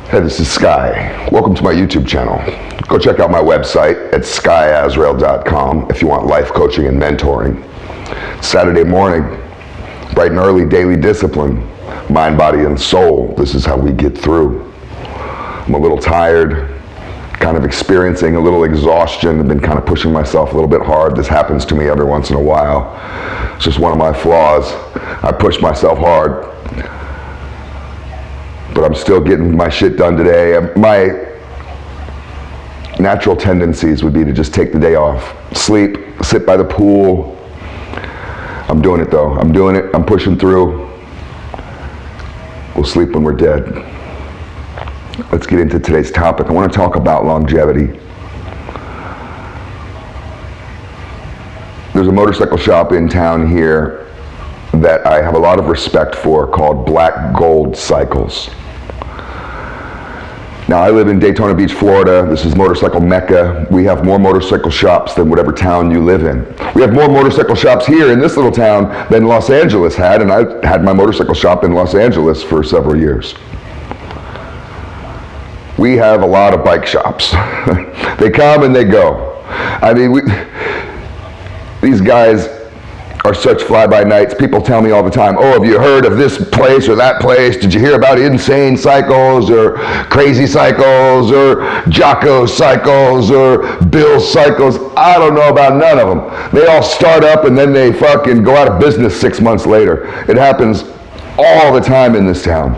Hey, this is Sky. Welcome to my YouTube channel. Go check out my website at skyazrael.com if you want life coaching and mentoring. Saturday morning, bright and early, daily discipline, mind, body, and soul. This is how we get through. I'm a little tired, kind of experiencing a little exhaustion. I've been kind of pushing myself a little bit hard. This happens to me every once in a while. It's just one of my flaws. I push myself hard, but I'm still getting my shit done today. My natural tendencies would be to just take the day off, sleep, sit by the pool. I'm doing it though. I'm doing it. I'm pushing through. We'll sleep when we're dead. Let's get into today's topic. I want to talk about longevity. There's a motorcycle shop in town here that I have a lot of respect for called Black Gold Cycles. Now, I live in Daytona Beach, Florida. This is motorcycle mecca. We have more motorcycle shops than whatever town you live in. We have more motorcycle shops here in this little town than Los Angeles had, and I had my motorcycle shop in Los Angeles for several years. We have a lot of bike shops. They come and they go. I mean, these guys are such fly-by-nights. People tell me all the time, oh, have you heard of this place or that place? Did you hear about Insane Cycles or Crazy Cycles or Jocko Cycles or Bill Cycles? I don't know about none of them. They all start up and then they fucking go out of business 6 months later. It happens all the time in this town.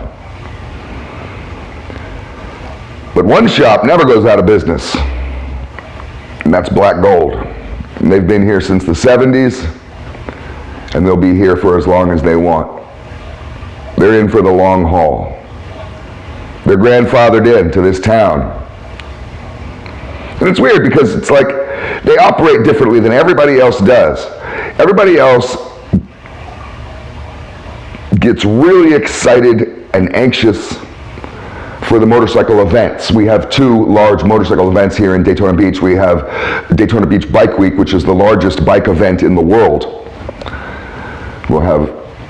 But one shop never goes out of business, and that's Black Gold. And they've been here since the 70s, and they'll be here for as long as they want. They're in for the long haul. They're grandfathered into this town. And it's weird because it's like they operate differently than everybody else does. Everybody else gets really excited and anxious for the motorcycle events. We have two large motorcycle events here in Daytona Beach. We have Daytona Beach Bike Week, which is the largest bike event in the world. We'll have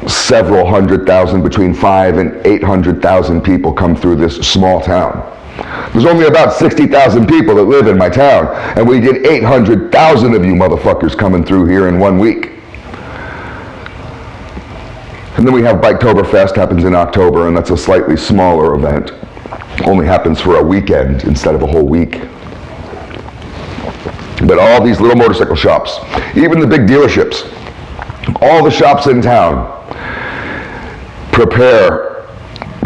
several 100,000, between 500,000 and 800,000 people come through this small town. There's only about 60,000 people that live in my town, and we get 800,000 of you motherfuckers coming through here in 1 week. And then we have Biketoberfest, happens in October, and that's a slightly smaller event. Only happens for a weekend instead of a whole week. But all these little motorcycle shops, even the big dealerships, all the shops in town prepare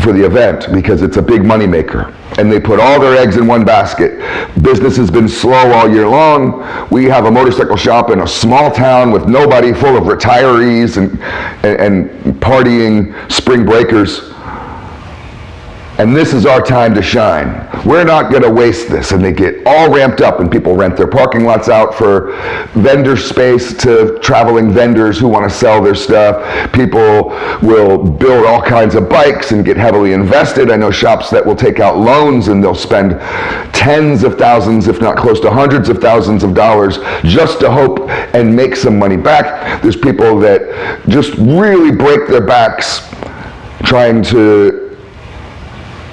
for the event because it's a big moneymaker. And they put all their eggs in one basket. Business has been slow all year long. We have a motorcycle shop in a small town with nobody, full of retirees and partying spring breakers. And this is our time to shine. We're not going to waste this. And they get all ramped up, and people rent their parking lots out for vendor space to traveling vendors who want to sell their stuff. People will build all kinds of bikes and get heavily invested. I know shops that will take out loans and they'll spend tens of thousands, if not close to hundreds of thousands of dollars just to hope and make some money back. There's people that just really break their backs trying to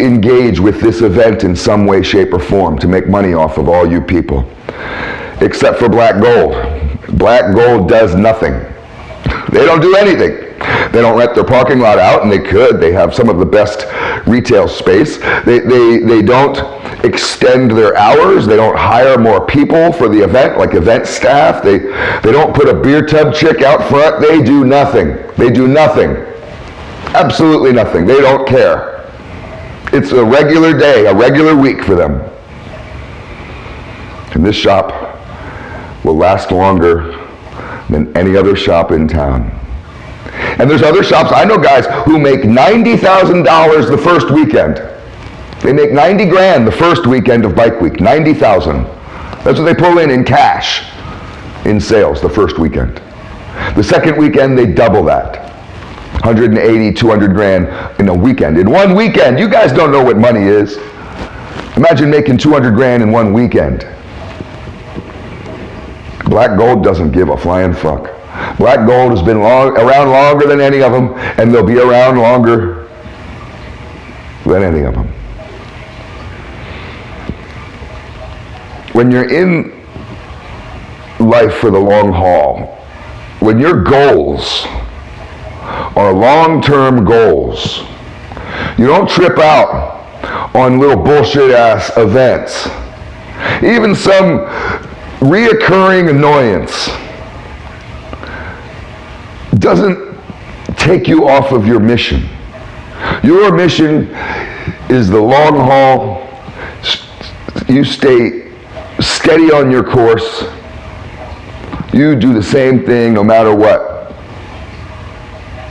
engage with this event in some way, shape, or form to make money off of all you people. Except for Black Gold. Black Gold does nothing. They don't do anything. They don't rent their parking lot out, and they could. They have some of the best retail space. They don't extend their hours. They don't hire more people for the event, like event staff. They don't put a beer tub chick out front. They do nothing. They do nothing. Absolutely nothing. They don't care. It's a regular day, a regular week for them. And this shop will last longer than any other shop in town. And there's other shops. I know guys who make $90,000 the first weekend. They make 90 grand the first weekend of Bike Week, 90,000. That's what they pull in cash in sales the first weekend. The second weekend, they double that. 180, 200 grand in a weekend. In 1 weekend, you guys don't know what money is. Imagine making 200 grand in 1 weekend. Black Gold doesn't give a flying fuck. Black Gold has been around longer than any of them, and they'll be around longer than any of them. when you're in life for the long haul, when your goals are long-term goals, you don't trip out on little bullshit ass events. Even some reoccurring annoyance doesn't take you off of your mission. Your mission is the long haul. You stay steady on your course. You do the same thing no matter what.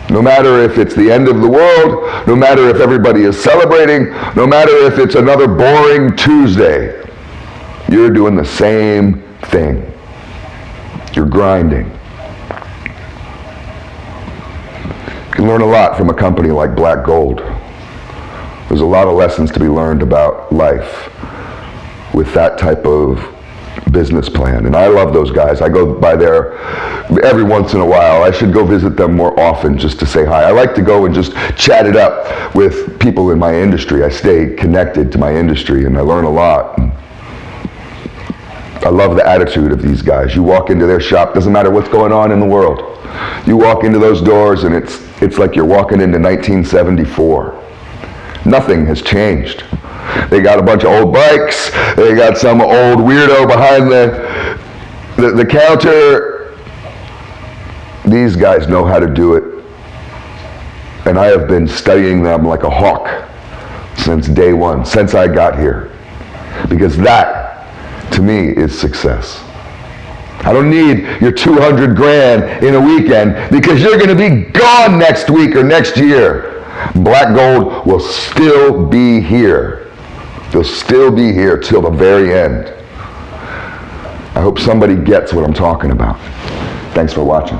No matter if it's the end of the world, no matter if everybody is celebrating, no matter if it's another boring Tuesday, you're doing the same thing. You're grinding. You can learn a lot from a company like Black Gold. There's a lot of lessons to be learned about life with that type of business plan. And I love those guys. I go by there every once in a while. I should go visit them more often just to say hi. I like to go and just chat it up with people in my industry. I stay connected to my industry and I learn a lot. I love the attitude of these guys. You walk into their shop, doesn't matter what's going on in the world. You walk into those doors and it's like you're walking into 1974. Nothing has changed. They got a bunch of old bikes. They got some old weirdo behind the counter. These guys know how to do it. And I have been studying them like a hawk since day one, since I got here. Because that, to me, is success. I don't need your 200 grand in a weekend because you're going to be gone next week or next year. Black Gold will still be here. They'll still be here till the very end. I hope somebody gets what I'm talking about. Thanks for watching.